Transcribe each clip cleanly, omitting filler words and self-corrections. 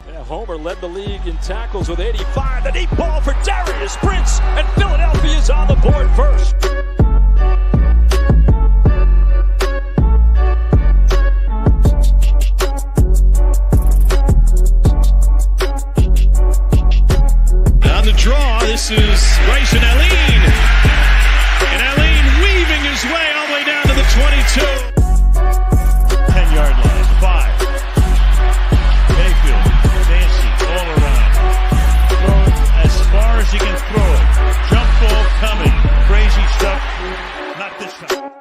Yeah, Homer led the league in tackles with 85. The deep ball for Darius Prince, and Philadelphia's on the board first. On the draw, this is Bryson Allen. And Allen weaving his way all the way down to the 22. 10-yard line, 5. Mayfield, Dancy, all around. Throwing as far as he can throw it. Jump ball coming. Crazy stuff. Not this time.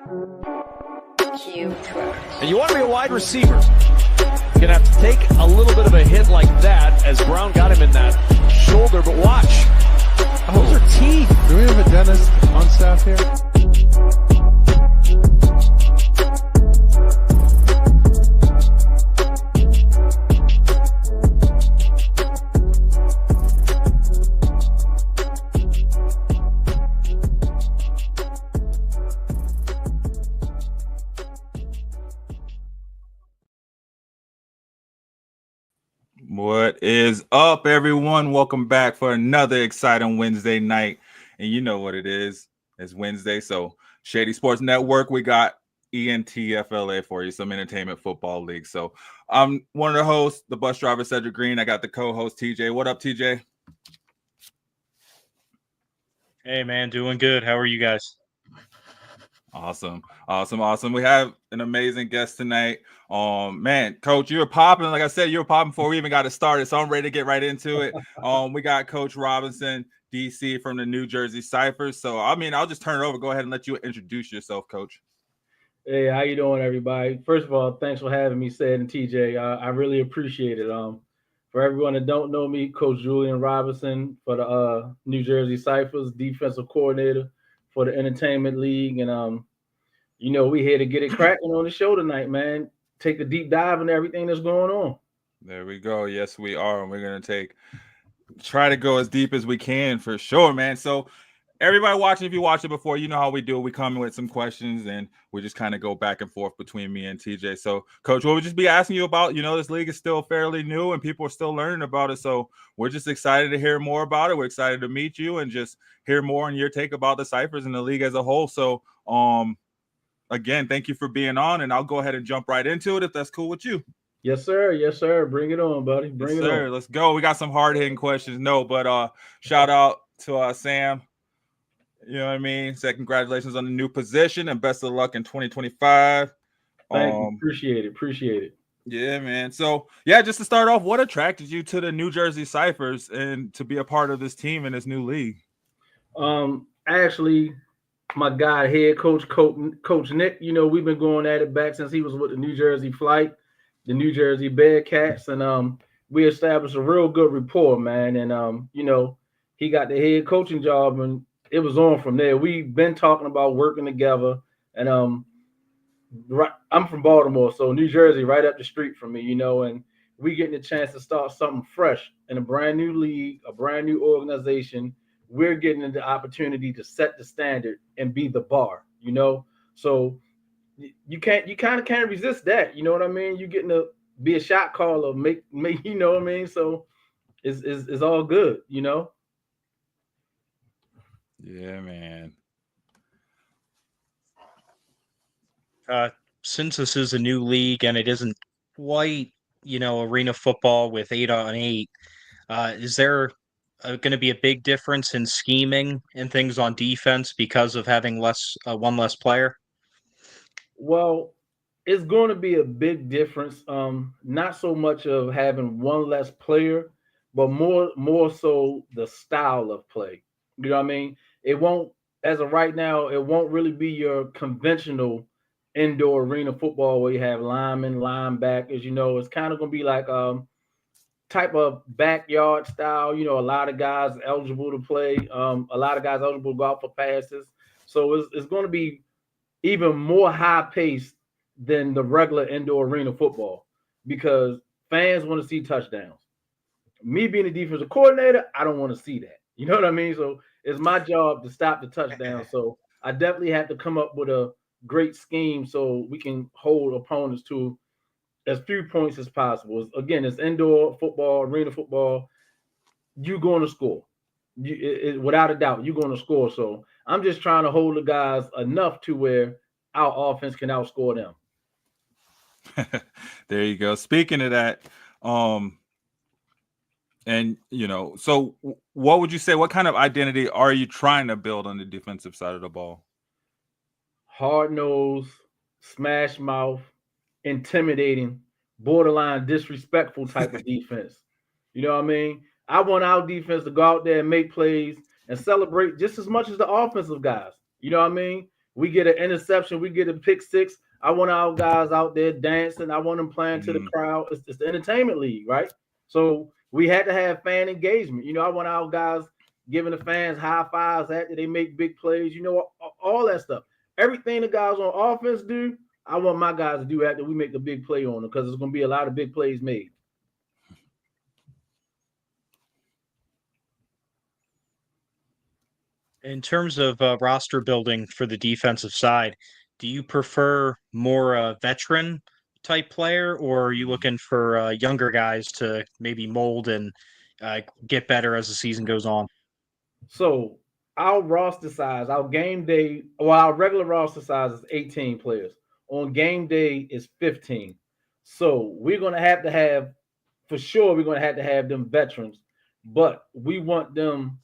And you want to be a wide receiver. You're going to have to take a little bit of a hit like that as Brown got him in that shoulder, but watch. Those are teeth. Do we have a dentist on staff here? What is up, everyone? Welcome back for another exciting Wednesday night. And you know what it is. It's Wednesday, so Shady Sports Network, we got ENTFLA for you, some entertainment football league. So I'm one of the hosts, the bus driver, Cedric Green. I got the co-host, TJ. What up, TJ? Hey, man, doing good. How are you guys? Awesome. We have an amazing guest tonight. Man, Coach, you were popping. Like I said, you were popping before we even got it started, so I'm ready to get right into it. We got Coach Robinson, DC, from the New Jersey Ciphers. So, I mean, I'll just turn it over. Go ahead and let you introduce yourself, Coach. Hey, how you doing, everybody? First of all, thanks for having me, Sid and TJ. I really appreciate it. For everyone that don't know me, Coach Julien Robinson for the New Jersey Ciphers, defensive coordinator for the Entertainment League. And, you know, we're here to get it cracking on the show tonight, man. Take a deep dive into everything that's going on. There we go. Yes, we are. And we're going to try to go as deep as we can for sure, man. So everybody watching, if you watched it before, you know how we do. We come in with some questions and we just kind of go back and forth between me and TJ. So, Coach, what we'll just be asking you about, you know, this league is still fairly new and people are still learning about it. So we're just excited to hear more about it. We're excited to meet you and just hear more on your take about the Ciphers and the league as a whole. So, again, thank you for being on, and I'll go ahead and jump right into it if that's cool with you. Yes, sir. Yes, sir. Bring it on, buddy. Bring it on. Let's go. We got some hard-hitting questions. But shout out to Sam. You know what I mean? Say congratulations on the new position and best of luck in 2025. Thank you. Appreciate it. Yeah, man. So, yeah, just to start off, what attracted you to the New Jersey Ciphers and to be a part of this team in this new league? Actually, my guy, head coach Nick, you know, we've been going at it back since he was with the New Jersey Flight, the New Jersey Bearcats, and we established a real good rapport, man. And you know, he got the head coaching job, and it was on from there. We've been talking about working together, and I'm from Baltimore, so New Jersey right up the street from me, you know, and we getting a chance to start something fresh in a brand new league, a brand new organization. We're getting the opportunity to set the standard and be the bar, you know. So you kind of can't resist that, you know what I mean? You getting to be a shot caller, make you know what I mean? So it's all good, you know. Yeah, man. Since this is a new league and it isn't quite, you know, arena football with 8-on-8, is there going to be a big difference in scheming and things on defense because of having one less player? Well, it's going to be a big difference. Not so much of having one less player, but more so the style of play. You know what I mean? It won't, as of right now, it won't really be your conventional indoor arena football where you have linemen, linebackers. You know, it's kind of going to be like type of backyard style. You know, a lot of guys eligible to play, a lot of guys eligible to go out for passes. So it's going to be even more high paced than the regular indoor arena football because fans want to see touchdowns. Me being a defensive coordinator, I don't want to see that. You know what I mean? So it's my job to stop the touchdown. So I definitely have to come up with a great scheme so we can hold opponents to as few points as possible. Again, it's indoor football, arena football. You're going to score. Without a doubt, you're going to score. So I'm just trying to hold the guys enough to where our offense can outscore them. There you go. Speaking of that, and so what would you say? What kind of identity are you trying to build on the defensive side of the ball? Hard nose, smash mouth, intimidating, borderline disrespectful type of defense. You know what I mean? I want our defense to go out there and make plays and celebrate just as much as the offensive guys. You know what I mean? We get an interception, we get a pick six. I want our guys out there dancing. I want them playing to the crowd. It's the entertainment league, right? So we had to have fan engagement. I want our guys giving the fans high fives after they make big plays. All that stuff. Everything the guys on offense do, I want my guys to do after we make a big play on them, because there's going to be a lot of big plays made. In terms of roster building for the defensive side, do you prefer more veteran type player, or are you looking for younger guys to maybe mold and get better as the season goes on? So our roster size, our regular roster size is 18 players. On game day is 15. So we're going to have, for sure, them veterans, but we want them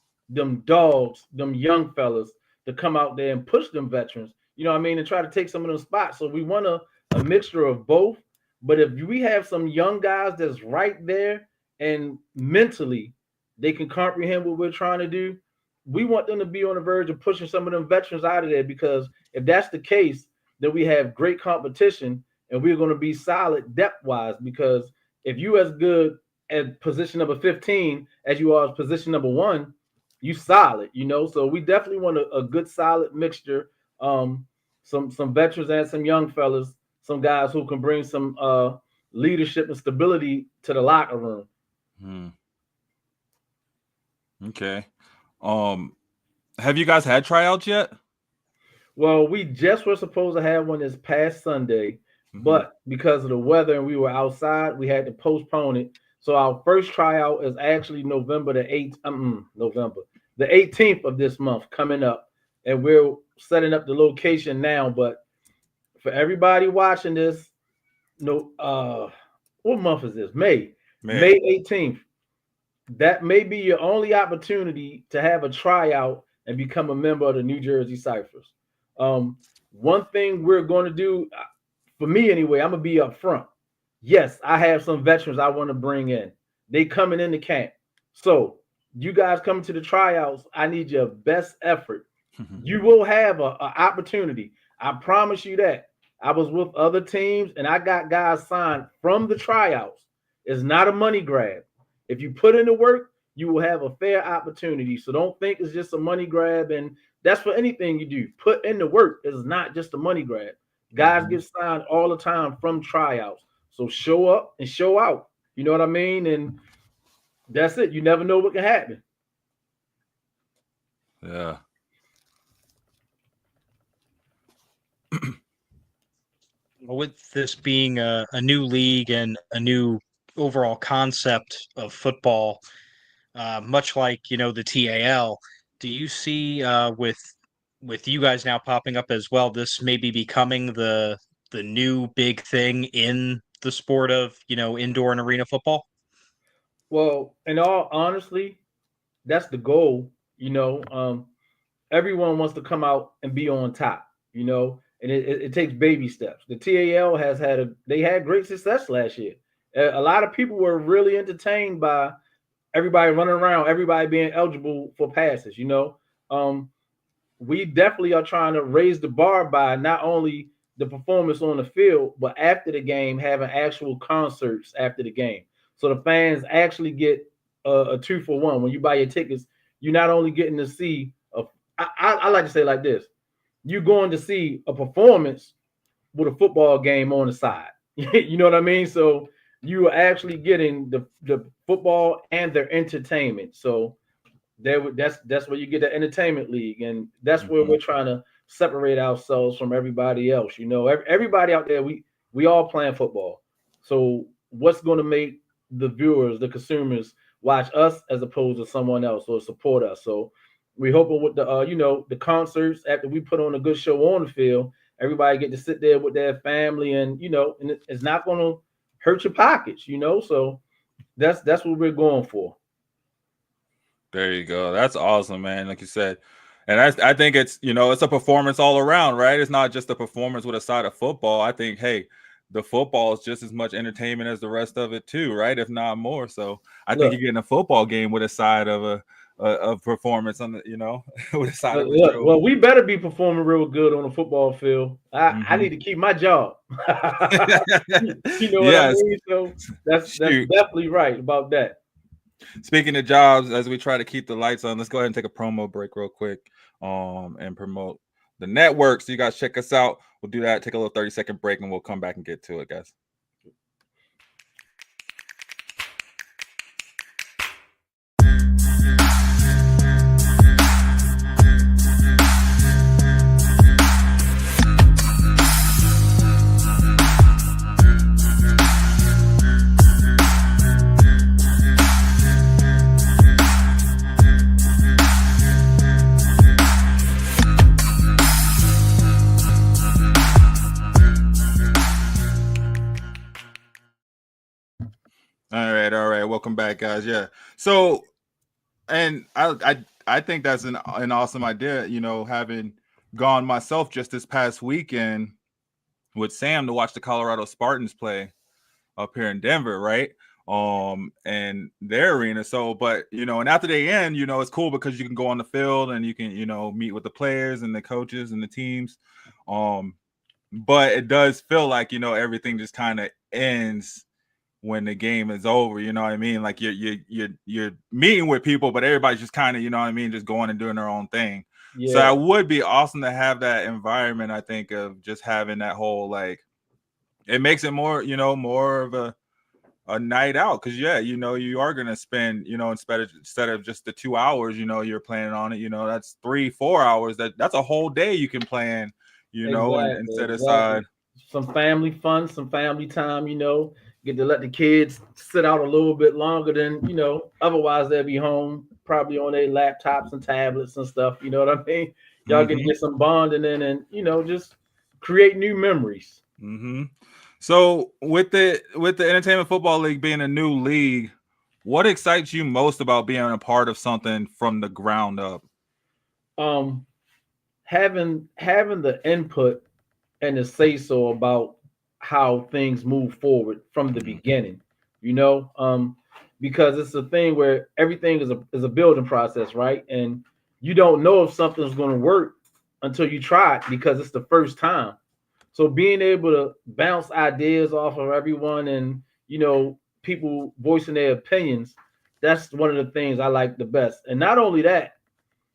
dogs, them young fellas to come out there and push them veterans, and try to take some of them spots. So we want a mixture of both. But if we have some young guys that's right there and mentally they can comprehend what we're trying to do, we want them to be on the verge of pushing some of them veterans out of there, because if that's the case, then we have great competition and we're going to be solid depth-wise, because if you as good at position number 15 as you are as position number 1, you solid, So we definitely want a good solid mixture, some veterans and some young fellas, some guys who can bring some leadership and stability to the locker room. Okay. Have you guys had tryouts yet? Well, we just were supposed to have one this past Sunday, but because of the weather and we were outside, we had to postpone it. So our first tryout is actually November the 18th of this month coming up, and we're setting up the location now. But for everybody watching this, what month is this? May 18th. That may be your only opportunity to have a tryout and become a member of the New Jersey Ciphers. One thing we're going to do, for me anyway, I'm going to be up front. Yes, I have some veterans I want to bring in. They coming into camp. So you guys coming to the tryouts, I need your best effort. You will have an opportunity. I promise you that. I was with other teams and I got guys signed from the tryouts. It's not a money grab. If you put in the work, you will have a fair opportunity. So don't think it's just a money grab. And that's for anything you do. Put in the work. It's not just a money grab. Guys get signed all the time from tryouts. So show up and show out. You know what I mean? And that's it. You never know what can happen. Yeah. With this being a new league and a new overall concept of football, much like the TAL, do you see with you guys now popping up as well, this may be becoming the new big thing in the sport of indoor and arena football? Well, in all honesty, that's the goal. Everyone wants to come out and be on top. And it takes baby steps. The TAL they had great success last year. A lot of people were really entertained by everybody running around, everybody being eligible for passes. We definitely are trying to raise the bar by not only the performance on the field, but after the game, having actual concerts after the game. So the fans actually get a 2-for-1. When you buy your tickets, you're not only getting to see I like to say it like this. You're going to see a performance with a football game on the side. You know what I mean? So you are actually getting the football and their entertainment. So that's where you get the entertainment league, and that's where we're trying to separate ourselves from everybody else. Everybody out there, we all playing football. So what's going to make the viewers, the consumers, watch us as opposed to someone else or support us? So we hoping with the the concerts after we put on a good show on the field, everybody get to sit there with their family, and and it's not going to hurt your pockets. So that's what we're going for. There you go. That's awesome, man. Like you said. And I think it's, it's a performance all around, right? It's not just a performance with a side of football. I think, hey, the football is just as much entertainment as the rest of it too, right? If not more. So I think you're getting a football game with a side of a performance on the, with a side of the show. Well, we better be performing real good on the football field. I need to keep my job. What I mean? So that's definitely right about that. Speaking of jobs, as we try to keep the lights on, let's go ahead and take a promo break real quick and promote the network. So you guys check us out. We'll do that, take a little 30-second break, and we'll come back and get to it, guys. All right. Welcome back, guys. Yeah. So, and I think that's an awesome idea. Having gone myself just this past weekend with Sam to watch the Colorado Spartans play up here in Denver, right? And their arena. So, but and after they end, it's cool because you can go on the field and you can meet with the players and the coaches and the teams. But it does feel like everything just kind of ends when the game is over, you know what I mean? Like you're meeting with people, but everybody's just kind of, just going and doing their own thing. Yeah. So it would be awesome to have that environment, I think, of just having that whole, like, it makes it more, more of a night out. Cause you are going to spend, instead of just the 2 hours, you're planning on it, that's 3-4 hours. That's a whole day you can plan, and set aside some family fun, some family time, get to let the kids sit out a little bit longer than, otherwise they'll be home probably on their laptops and tablets and stuff. You know what I mean? Y'all get to get some bonding in and, just create new memories. Mm-hmm. So with the Entertainment Football League being a new league, what excites you most about being a part of something from the ground up? Having the input and the say so about how things move forward from the beginning, because it's a thing where everything is a building process, right? And you don't know if something's going to work until you try it because it's the first time. So being able to bounce ideas off of everyone and, people voicing their opinions, that's one of the things I like the best. And not only that,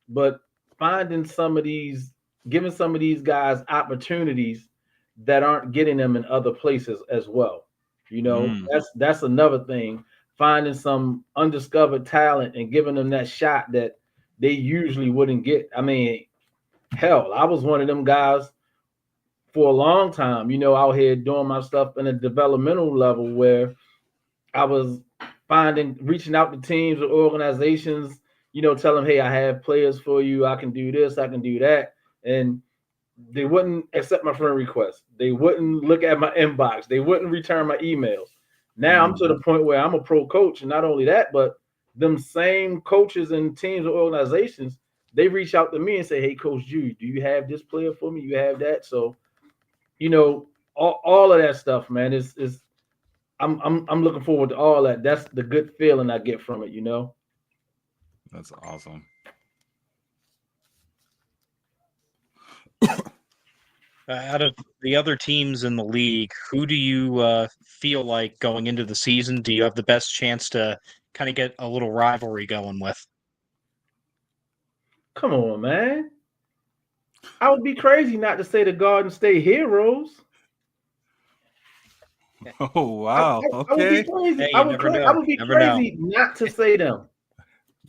but giving some of these opportunities that aren't getting them in other places as well. That's another thing. Finding some undiscovered talent and giving them that shot that they usually wouldn't get. I mean, hell, I was one of them guys for a long time, out here doing my stuff in a developmental level where I was reaching out to teams or organizations, tell them, hey, I have players for you. I can do this, I can do that. And they wouldn't accept my friend request. They wouldn't look at my inbox. They wouldn't return my emails. Now I'm to the point where I'm a pro coach. And not only that, but them same coaches and teams or organizations, they reach out to me and say, hey, Coach Jude, do you have this player for me? You have that? So, all of that stuff, man, is I'm looking forward to all that. That's the good feeling I get from it, That's awesome. Out of the other teams in the league, who do you feel like going into the season? Do you have the best chance to kind of get a little rivalry going with? Come on, man. I would be crazy not to say the Garden State Heroes. Oh, wow. Okay. I would be crazy. Hey, I would be crazy not to say them.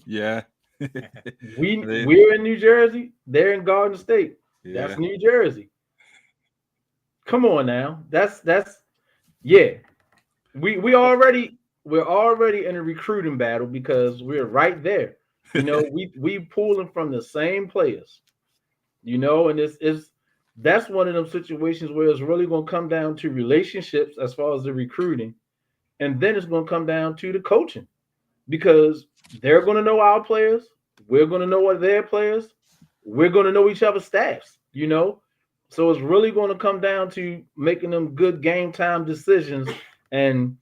Yeah. We're in New Jersey. They're in Garden State. Yeah. That's New Jersey. Come on now. That's yeah. we're already in a recruiting battle because we're right there. You know, we pulling from the same players. You know, and that's one of them situations where it's really going to come down to relationships as far as the recruiting, and then it's going to come down to the coaching because they're going to know our players, we're going to know what their players, we're going to know each other's staffs. You know, so it's really going to come down to making them good game time decisions, and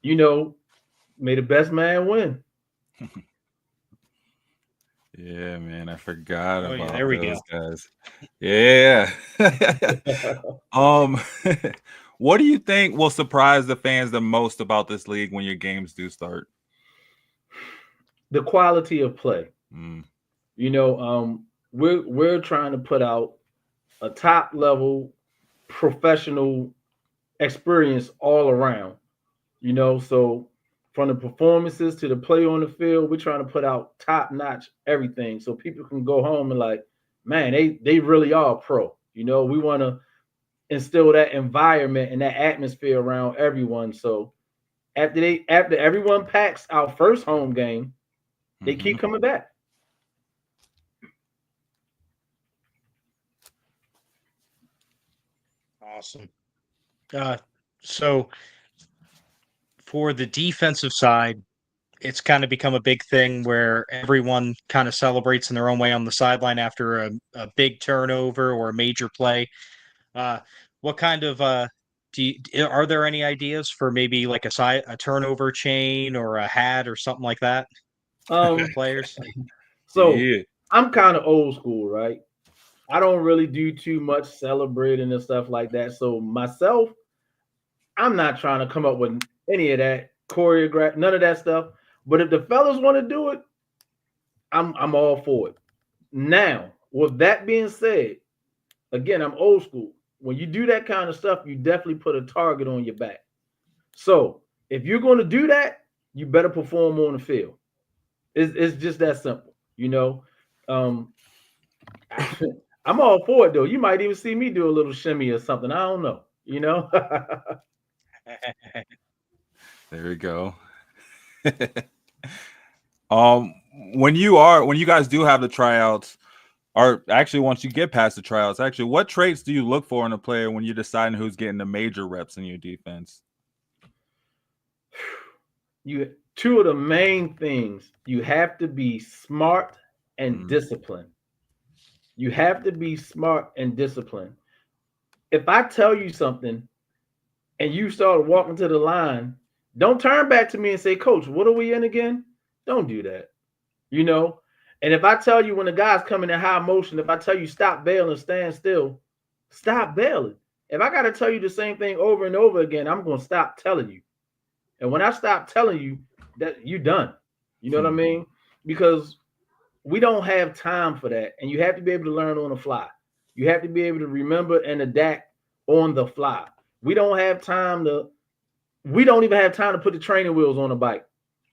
you know, may the best man win. Yeah, man, I forgot Oh, yeah, about there we those go. guys. Yeah. Um, what do you think will surprise the fans the most about this league when your games do start? The quality of play. Mm, You know, we're trying to put out a top level professional experience all around. You know, so from the performances to the play on the field, we're trying to put out top notch everything so people can go home and like, man, they really are pro. You know, we want to instill that environment and that atmosphere around everyone. So after everyone packs our first home game, they mhm. keep coming back. Awesome. Uh, so for the defensive side, it's kind of become a big thing where everyone kind of celebrates in their own way on the sideline after a big turnover or a major play. Uh, what kind of are there any ideas for maybe like a turnover chain or a hat or something like that for Um, players? so Yeah. I'm kind of old school, right? I don't really do too much celebrating and stuff like that. So myself, I'm not trying to come up with any of that choreograph, none of that stuff. But if the fellas want to do it, I'm all for it. Now, with that being said, again, I'm old school. When you do that kind of stuff, you definitely put a target on your back. So if you're going to do that, you better perform on the field. It's just that simple, you know. Um, I'm all for it though. You might even see me do a little shimmy or something. I don't know, you know. There we go. Um, when you guys do have the tryouts, or actually once you get past the tryouts, actually, what traits do you look for in a player when you're deciding who's getting the major reps in your defense? You two of the main things, you have to be smart and Mm, disciplined. You have to be smart and disciplined. If I tell you something and you start walking to the line, don't turn back to me and say, Coach, what are we in again? Don't do that. You know. And if I tell you when the guy's coming in high motion, if I tell you stop bailing, stand still, stop bailing. If I got to tell you the same thing over and over again, I'm going to stop telling you. And when I stop telling you, that you done. You know what I mean? Because we don't have time for that. And you have to be able to learn on the fly. You have to be able to remember and adapt on the fly. We don't even have time to put the training wheels on a bike.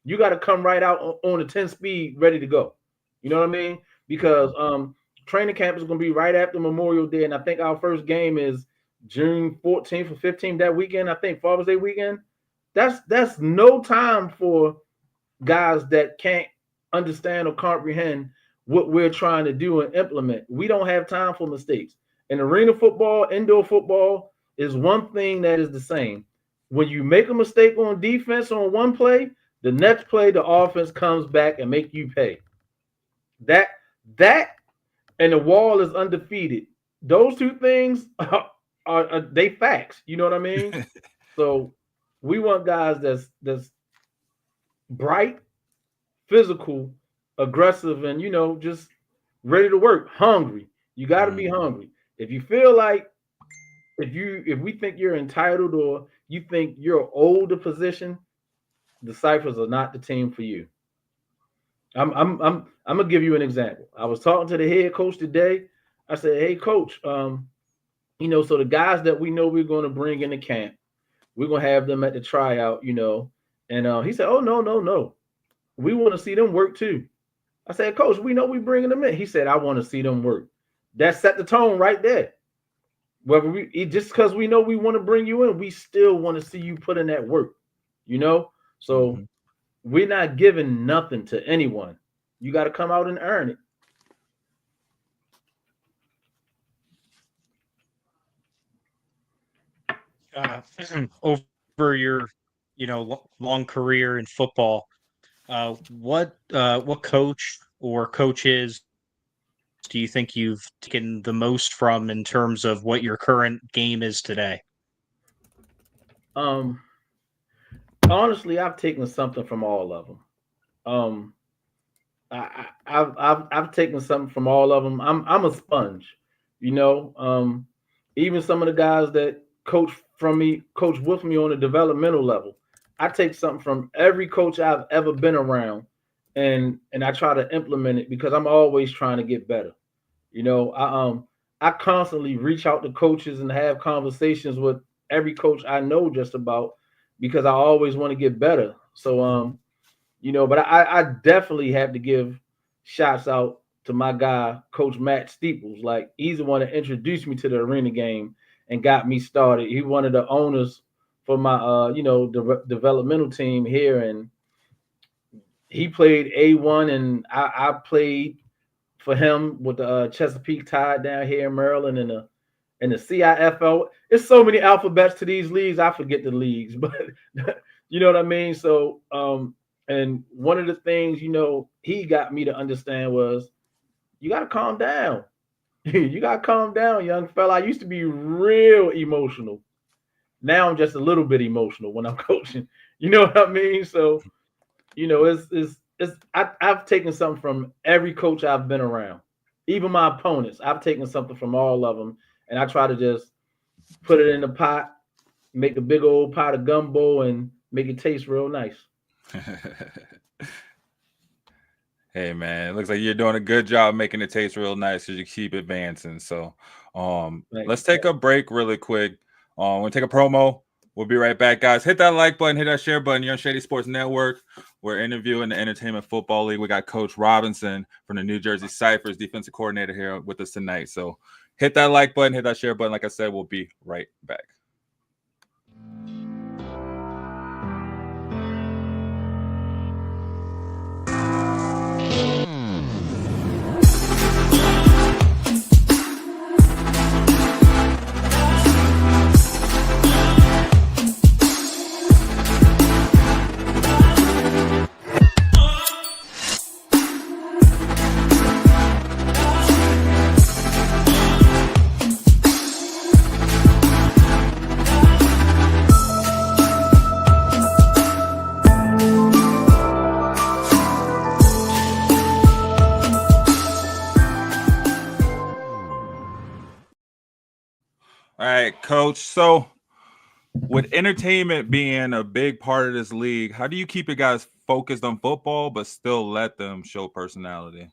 You got to come right out on the 10 speed ready to go. You know what I mean? Because training camp is going to be right after Memorial Day. And I think our first game is June 14th or 15th that weekend. I think Father's Day weekend. That's no time for guys that can't understand or comprehend what we're trying to do and implement. We don't have time for mistakes. In arena football, indoor football is one thing that is the same. When you make a mistake on defense on one play, the next play the offense comes back and make you pay. That and the wall is undefeated. Those two things are they facts. You know what I mean? So we want guys that's bright, physical, aggressive, and just ready to work, hungry. You got to be hungry. If you feel like if we think you're entitled or you think you're old a position, the Ciphers are not the team for you. I'm gonna give you an example. I was talking to the head coach today. I said, "Hey, coach, so the guys that we know we're going to bring in the camp, we're gonna have them at the tryout, And he said, "Oh no, no, no, we want to see them work too." I said, "Coach, we know we bringing them in." He said, "I want to see them work." That set the tone right there. Whether just because we know we want to bring you in, we still want to see you put in that work, you know. So we're not giving nothing to anyone. You got to come out and earn it. Over your, long career in football, what coach or coaches do you think you've taken the most from in terms of what your current game is today? Um, Honestly, I've taken something from all of them. Um, I've taken something from all of them. I'm a sponge, you know. Even some of the guys that coach with me on a developmental level, I take something from every coach I've ever been around, and I try to implement it because I'm always trying to get better. You know, I constantly reach out to coaches and have conversations with every coach I know just about because I always want to get better. So but I definitely have to give shots out to my guy, Coach Matt Steeples. Like he's the one that introduced me to the arena game and got me started. He one of the owners for my developmental team here, and he played A1, and I played for him with the Chesapeake Tide down here in Maryland and the CIFL. It's so many alphabets to these leagues. I forget the leagues, but you know what I mean. So and one of the things, he got me to understand was you got to calm down. You got to calm down, young fella. I used to be real emotional. Now I'm just a little bit emotional when I'm coaching. You know what I mean? So, I've taken something from every coach I've been around, even my opponents. I've taken something from all of them, and I try to just put it in the pot, make a big old pot of gumbo, and make it taste real nice. Hey man, it looks like you're doing a good job making it taste real nice as you keep advancing. So let's take a break really quick. We'll take a promo. We'll be right back, guys. Hit that like button, hit that share button. You're on Shady Sports Network. We're interviewing the Entertainment Football League. We got Coach Robinson from the New Jersey Ciphers, defensive coordinator, here with us tonight. So hit that like button, hit that share button. Like I said, we'll be right back. All right, Coach. So with entertainment being a big part of this league, how do you keep your guys focused on football but still let them show personality?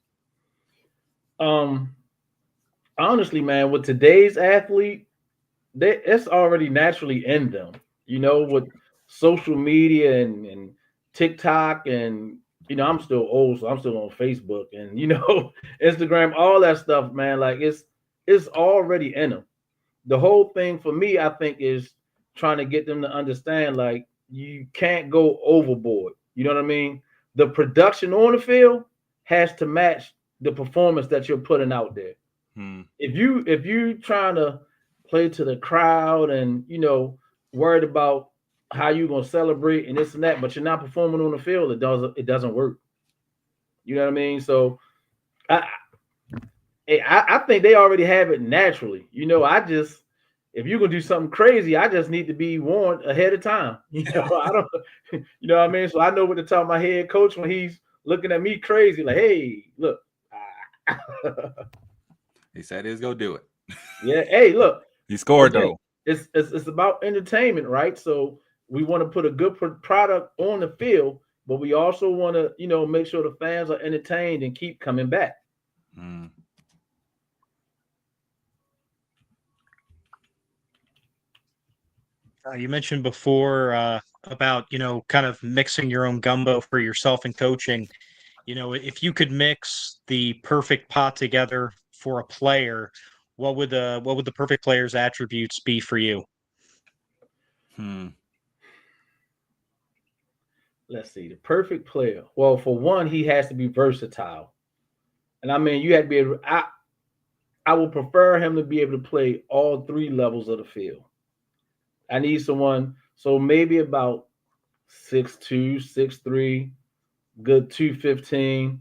Honestly, man, with today's athlete, it's already naturally in them. With social media and TikTok, and I'm still old, so I'm still on Facebook and Instagram, all that stuff, man. Like it's already in them. The whole thing for me, I think, is trying to get them to understand, like, you can't go overboard. You know what I mean? The production on the field has to match the performance that you're putting out there. If you trying to play to the crowd and worried about how you gonna celebrate and this and that, but you're not performing on the field, it doesn't work. You know what I mean? So I think they already have it naturally. If you're gonna do something crazy, I just need to be warned ahead of time. I don't, you know what I mean? So I know what to tell my head coach when he's looking at me crazy, like, hey, look. He said he's gonna do it. Yeah, hey, look. He scored though. It's about entertainment, right? So we want to put a good product on the field, but we also want to, make sure the fans are entertained and keep coming back. You mentioned before about, kind of mixing your own gumbo for yourself and coaching. If you could mix the perfect pot together for a player, what would the perfect player's attributes be for you? Let's see, the perfect player. Well, for one, he has to be versatile. And I mean, you have to be able. I would prefer him to be able to play all three levels of the field. I need someone, so maybe about 6'2", 6'3", good 215.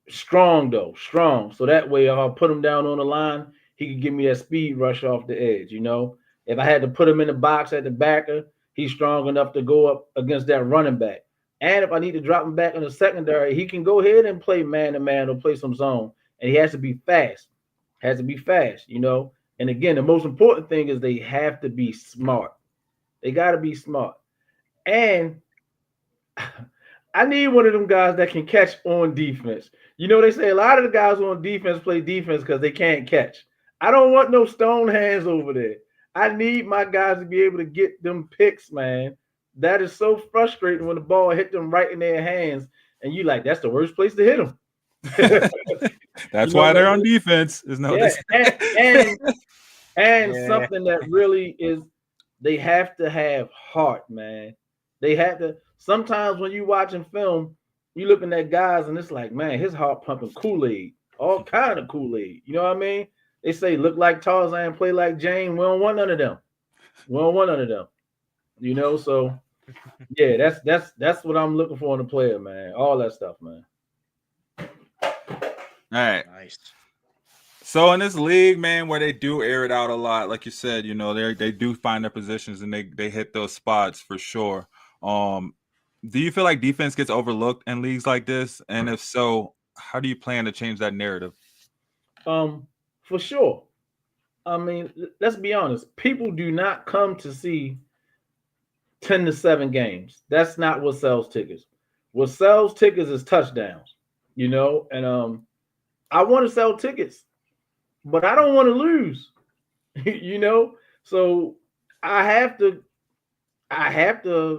Strong though, strong. So that way, if I put him down on the line, he could give me that speed rush off the edge. You know, if I had to put him in the box at the backer, he's strong enough to go up against that running back. And if I need to drop him back in the secondary, he can go ahead and play man to man or play some zone. And he has to be fast. Has to be fast, you know. And again, the most important thing is they have to be smart. They got to be smart. And I need one of them guys that can catch on defense. You know, they say a lot of the guys on defense play defense because they can't catch. I don't want no stone hands over there. I need my guys to be able to get them picks, man. That is so frustrating when the ball hit them right in their hands, and you like, that's the worst place to hit them. That's why they're on defense. Is no, yeah. and something that really is, they have to have heart, man. They have to. Sometimes when you watching film, you looking at guys and it's like, man, his heart pumping Kool-Aid, all kind of Kool-Aid. You know what I mean? They say look like Tarzan, play like Jane. We don't want none of them. We don't want none of them. You know, so yeah, that's what I'm looking for in a player, man. All that stuff, man. All right. Nice. So in this league, man, where they do air it out a lot, like you said, you know, they do find their positions and they hit those spots for sure. Do you feel like defense gets overlooked in leagues like this? And if so, how do you plan to change that narrative? For sure. I mean, let's be honest. People do not come to see 10-7 games. That's not what sells tickets. What sells tickets is touchdowns, you know, and I want to sell tickets, but I don't want to lose, you know. So I have to,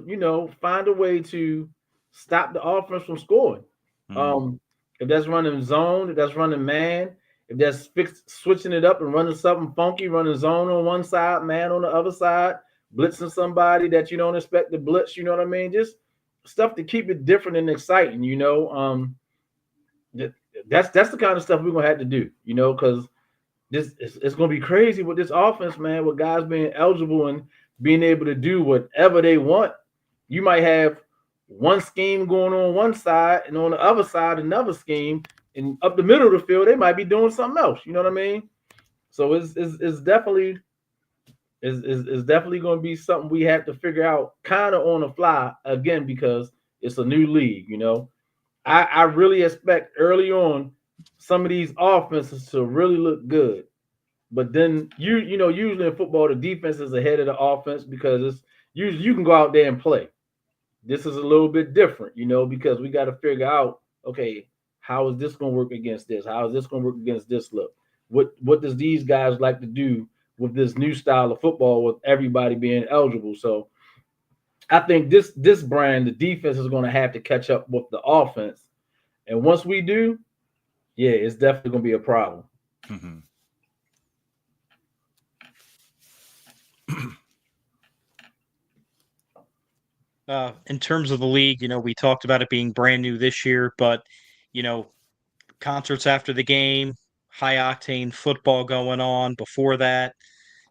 you know, find a way to stop the offense from scoring. If that's running zone, if that's running man, if that's switching it up and running something funky, running zone on one side, man on the other side, blitzing somebody that you don't expect to blitz, you know what I mean? Just stuff to keep it different and exciting, you know. That's the kind of stuff we're gonna have to do, you know, because it's gonna be crazy with this offense, man, with guys being eligible and being able to do whatever they want. You might have one scheme going on one side and on the other side another scheme, and up the middle of the field they might be doing something else. You know what I mean? So it's definitely going to be something we have to figure out kind of on the fly again, because it's a new league. You know, I really expect early on some of these offenses to really look good. But then you know, usually in football, the defense is ahead of the offense because it's usually you can go out there and play. This is a little bit different, you know, because we got to figure out, okay, how is this going to work against this? How is this going to work against this look? What does these guys like to do with this new style of football with everybody being eligible? So I think this brand, the defense is going to have to catch up with the offense. And once we do, yeah, it's definitely going to be a problem. Mm-hmm. In terms of the league, you know, we talked about it being brand new this year, but, you know, concerts after the game, high octane football going on before that.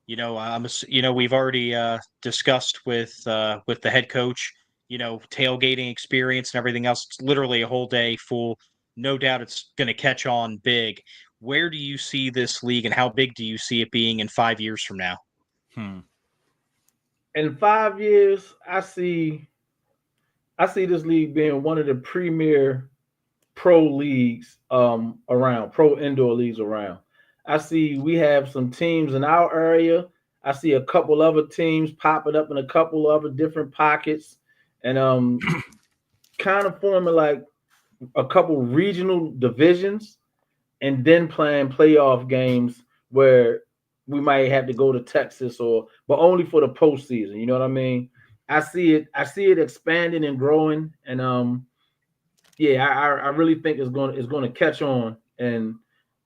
You know, we've already discussed with the head coach, you know, tailgating experience and everything else. It's literally a whole day full. No doubt it's going to catch on big. Where do you see this league and how big do you see it being in 5 years from now? In 5 years, I see this league being one of the premier pro leagues around, pro indoor leagues around. I see we have some teams in our area. I see a couple other teams popping up in a couple other different pockets, and kind of forming like a couple regional divisions, and then playing playoff games where we might have to go to Texas but only for the postseason. You know what I mean? I see it expanding and growing, and I really think it's going to catch on, and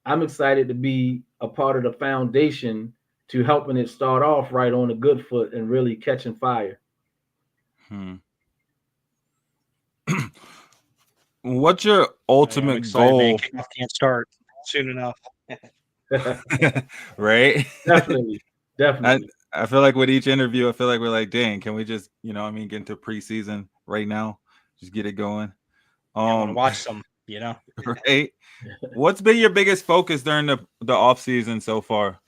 I'm excited to be a part of the foundation to helping it start off right on a good foot and really catching fire. What's your I'm ultimate excited, man. goal? Kickoff can't start soon enough. Right? Definitely. I feel like with each interview, I feel like we're like, dang, can we just, get into preseason right now? Just get it going. I want to watch some, Right? What's been your biggest focus during the off season so far?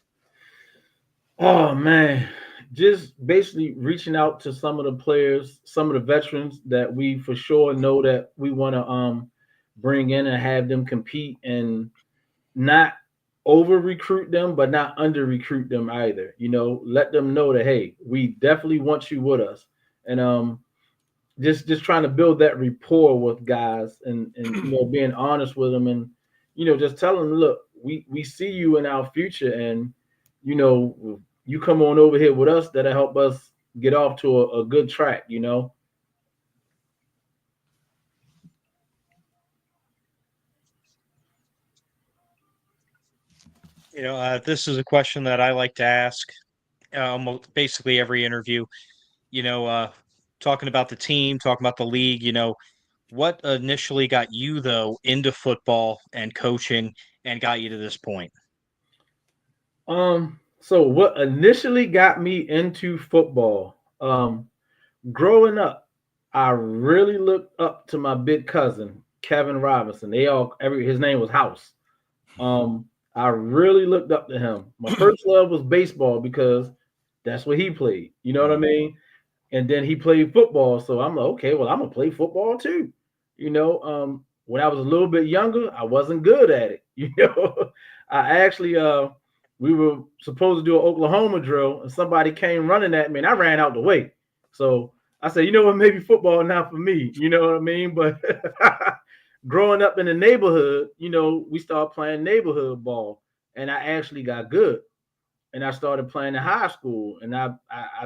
Oh man, just basically reaching out to some of the players, some of the veterans that we for sure know that we want to bring in and have them compete, and not over recruit them, but not under recruit them either. Let them know that, hey, we definitely want you with us, and just trying to build that rapport with guys, and being honest with them, and just telling them, look, we see you in our future, and you come on over here with us, that'll help us get off to a good track. This is a question that I like to ask almost basically every interview. Talking about the team, talking about the league. What initially got you though into football and coaching and got you to this point? So what initially got me into football, growing up, I really looked up to my big cousin, Kevin Robinson. His name was House. I really looked up to him. My first love was baseball because that's what he played. You know what I mean? And then he played football. So I'm like, okay, well, I'm gonna play football too. When I was a little bit younger, I wasn't good at it. I actually we were supposed to do an Oklahoma drill, and somebody came running at me, and I ran out the way. So I said, you know what, maybe football not for me. You know what I mean? But growing up in the neighborhood, we started playing neighborhood ball, and I actually got good. And I started playing in high school, and I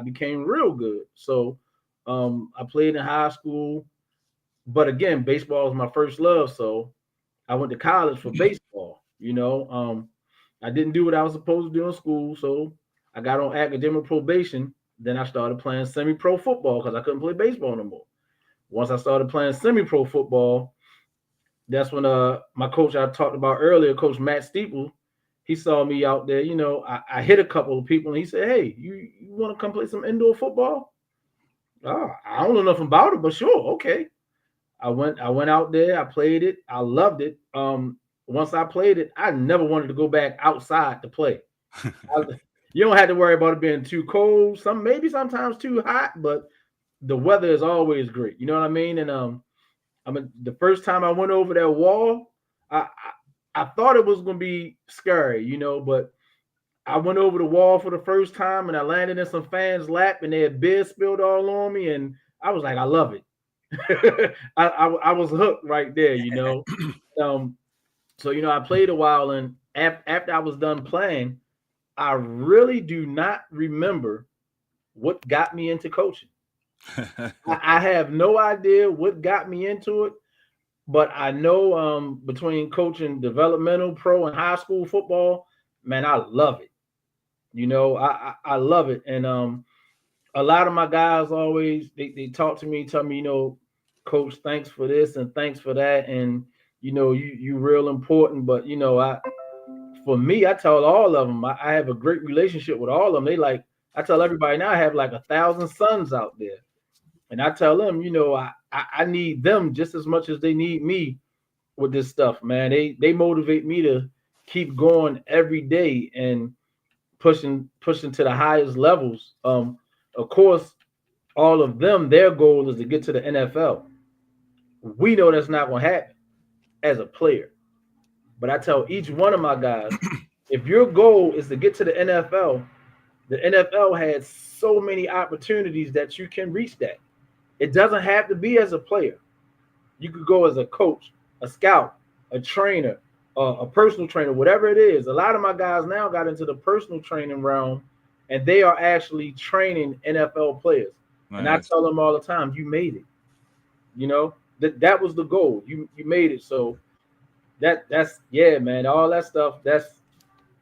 became real good. So I played in high school, but again, baseball was my first love. So I went to college for baseball. I didn't do what I was supposed to do in school, so I got on academic probation. Then I started playing semi-pro football because I couldn't play baseball no more. Once I started playing semi-pro football, that's when my coach I talked about earlier, Coach Matt Steeple, he saw me out there. I hit a couple of people, and he said, hey, you want to come play some indoor football? Oh, I don't know nothing about it, but sure, okay. I went out there, I played it, I loved it. Once I played it, I never wanted to go back outside to play. You don't have to worry about it being too cold, maybe sometimes too hot, but the weather is always great. You know what I mean? And the first time I went over that wall, I thought it was gonna be scary, but I went over the wall for the first time, and I landed in some fans' lap, and they had beer spilled all on me, and I was like, I love it. I was hooked right there. So I played a while, and after I was done playing, I really do not remember what got me into coaching. I have no idea what got me into it, but I know between coaching developmental, pro, and high school football, man, I love it. I love it. And a lot of my guys always they talk to me, tell me, Coach, thanks for this and thanks for that, and you real important. But for me, I tell all of them, I have a great relationship with all of them. I tell everybody now I have like 1,000 sons out there. And I tell them, I need them just as much as they need me with this stuff, man. They motivate me to keep going every day and pushing to the highest levels. Of course, all of them, their goal is to get to the NFL. We know that's not going to happen as a player. But I tell each one of my guys, if your goal is to get to the NFL has so many opportunities that you can reach that. It doesn't have to be as a player. You could go as a coach, a scout, a trainer, a personal trainer, whatever it is. A lot of my guys now got into the personal training realm, and they are actually training NFL players. Nice. And I tell them all the time, you made it. That was the goal. You made it. So that's yeah, man. All that stuff,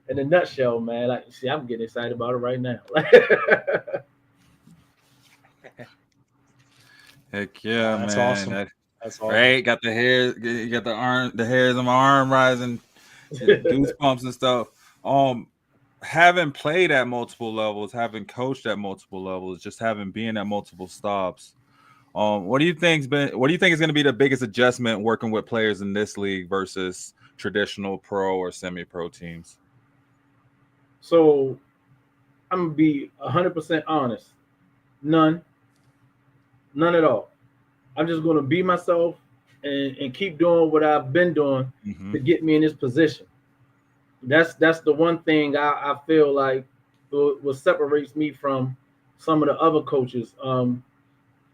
in a nutshell, man. Like, see, I'm getting excited about it right now. Heck yeah, That's man. awesome. That's awesome. Right? Got the hair, you got the hairs on my arm rising, and goosebumps and stuff. Having played at multiple levels, having coached at multiple levels, just having been at multiple stops. What do you think is going to be the biggest adjustment working with players in this league versus traditional pro or semi-pro teams? So I'm gonna be 100% honest. None at all. I'm just gonna be myself and keep doing what I've been doing to get me in this position. That's the one thing I feel like what separates me from some of the other coaches.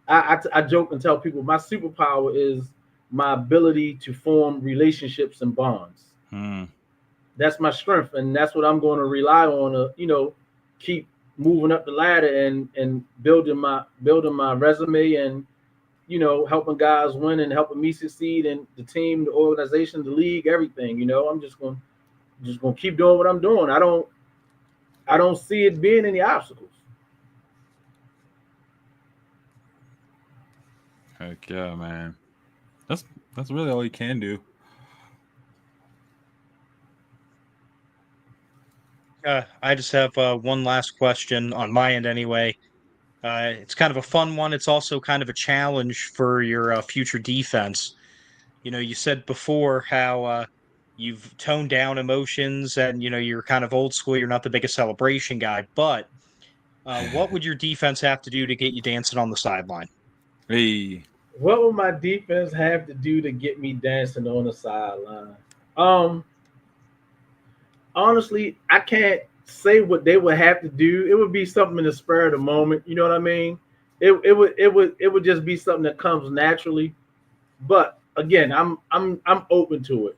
I joke and tell people my superpower is my ability to form relationships and bonds. That's my strength, and that's what I'm going to rely on to, keep moving up the ladder and building my resume and, helping guys win and helping me succeed and the team, the organization, the league, everything. I'm just going to keep doing what I'm doing. I don't see it being any obstacles. Heck yeah, man. That's really all you can do. I just have one last question on my end anyway. It's kind of a fun one. It's also kind of a challenge for your future defense. You said before how you've toned down emotions and, you're kind of old school. You're not the biggest celebration guy. But what would your defense have to do to get you dancing on the sideline? Hey. What would my defense have to do to get me dancing on the sideline? Honestly, I can't say what they would have to do. It would be something in the spur of the moment. You know what I mean? It would just be something that comes naturally. But again, I'm open to it.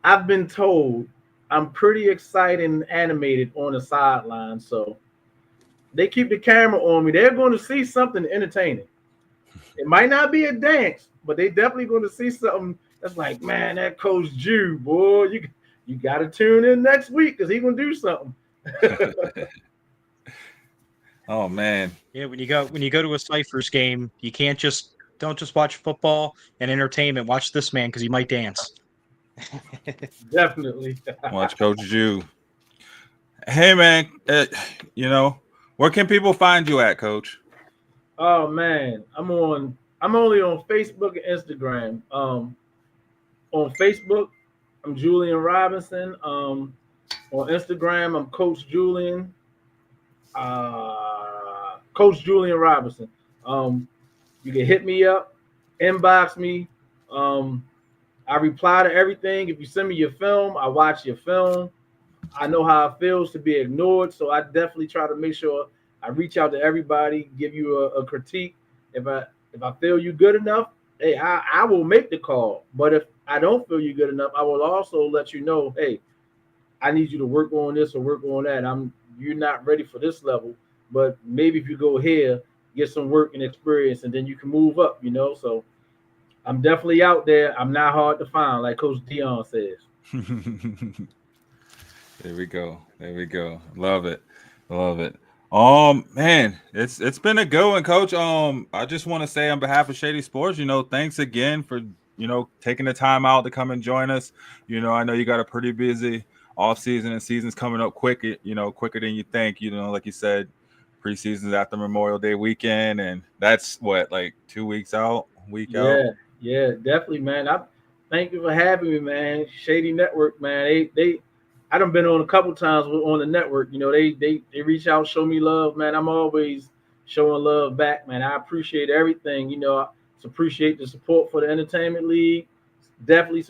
I've been told I'm pretty excited and animated on the sideline, so they keep the camera on me. They're going to see something entertaining. It might not be a dance, but they definitely going to see something that's like, man, that Coach Jew, boy, you got to tune in next week because he's going to do something. Oh man. Yeah, when you go to a Ciphers game, you don't just watch football and entertainment. Watch this man because he might dance. Definitely. Watch Coach Jew. Hey man, where can people find you at, Coach? Oh man, I'm only on Facebook and Instagram. On Facebook, I'm Julien Robinson. On Instagram, I'm Coach Julien. Coach Julien Robinson. You can hit me up, inbox me. I reply to everything. If you send me your film, I watch your film. I know how it feels to be ignored, so I definitely try to make sure I reach out to everybody, give you a critique. If I feel you good enough, hey, I will make the call. But if I don't feel you good enough, I will also let you know, hey, I need you to work on this or work on that. You're not ready for this level, but maybe if you go here, get some work and experience, and then you can move up, So I'm definitely out there. I'm not hard to find, like Coach Dion says. There we go. Love it. Man, it's been a good one, Coach. I just want to say on behalf of Shady Sports, thanks again for taking the time out to come and join us. I know you got a pretty busy off season and season's coming up quick, quicker than you think. Like you said, preseason's after Memorial Day weekend, and that's what, like 2 weeks out, out. Yeah, definitely, man. I thank you for having me, man. Shady Network, man. I done been on a couple times on the network. They reach out, show me love, man. I'm always showing love back, man. I appreciate everything. I appreciate the support for the Entertainment League. Definitely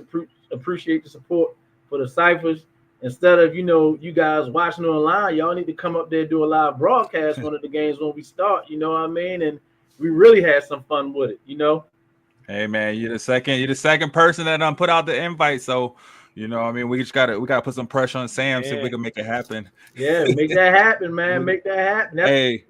appreciate the support for the Ciphers. Instead of, you guys watching online, y'all need to come up there and do a live broadcast one of the games when we start, you know what I mean? And we really had some fun with it, Hey man, you're the second person that put out the invite. So, we gotta put some pressure on Sam, see if we can make it happen. Yeah, make that happen, man. Make that happen.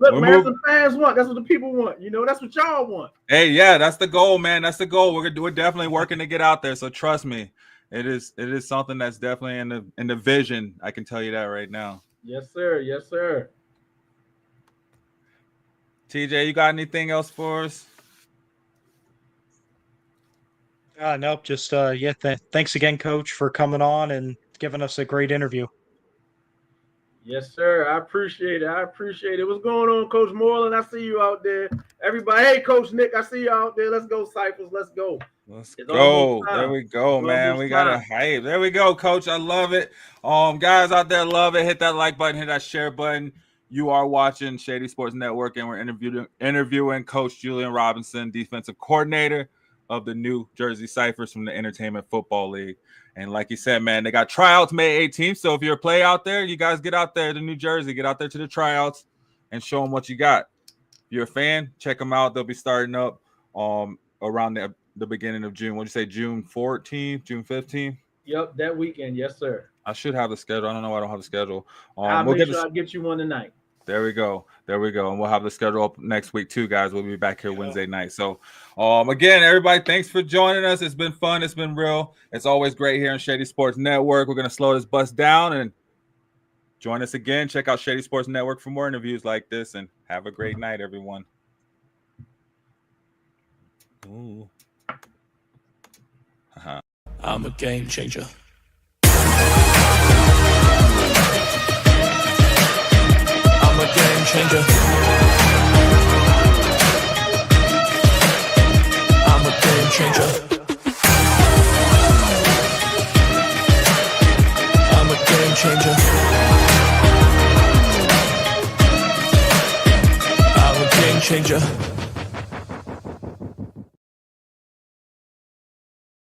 Look, man, that's what fans want. That's what the people want. That's what y'all want. Hey, yeah, that's the goal, man. That's the goal. We're definitely working to get out there. So trust me. It is something that's definitely in the vision. I can tell you that right now. Yes, sir. Yes, sir. TJ, you got anything else for us? Nope. Just thanks again, Coach, for coming on and giving us a great interview. Yes, sir. I appreciate it. What's going on, Coach Moreland? I see you out there. Everybody, hey, Coach Nick, I see you out there. Let's go, Ciphers. Let's go. Let's go. There we go, It's man. We got a hype. There we go, Coach. I love it. Guys out there, love it. Hit that like button, hit that share button. You are watching Shady Sports Network, and we're interviewing Coach Julien Robinson, defensive coordinator of the new Jersey Ciphers from the Entertainment Football League. And like you said, man, they got tryouts May 18th. So if you're a play out there, you guys get out there to New Jersey, get out there to the tryouts and show them what you got. If you're a fan, check them out. They'll be starting up around the beginning of June. What'd you say, June 14th, June 15th? Yep, that weekend. Yes, sir. I should have the schedule. I don't know why I don't have the schedule. I'll make sure I get you one tonight. There we go. And we'll have the schedule up next week too, guys. We'll be back here Wednesday night. So, again, everybody, thanks for joining us. It's been fun. It's been real. It's always great here on Shady Sports Network. We're going to slow this bus down and join us again. Check out Shady Sports Network for more interviews like this, and have a great night, everyone. Ooh. I'm a game changer. I'm a game changer. I'm a game changer. I'm a game changer. I'm a game changer.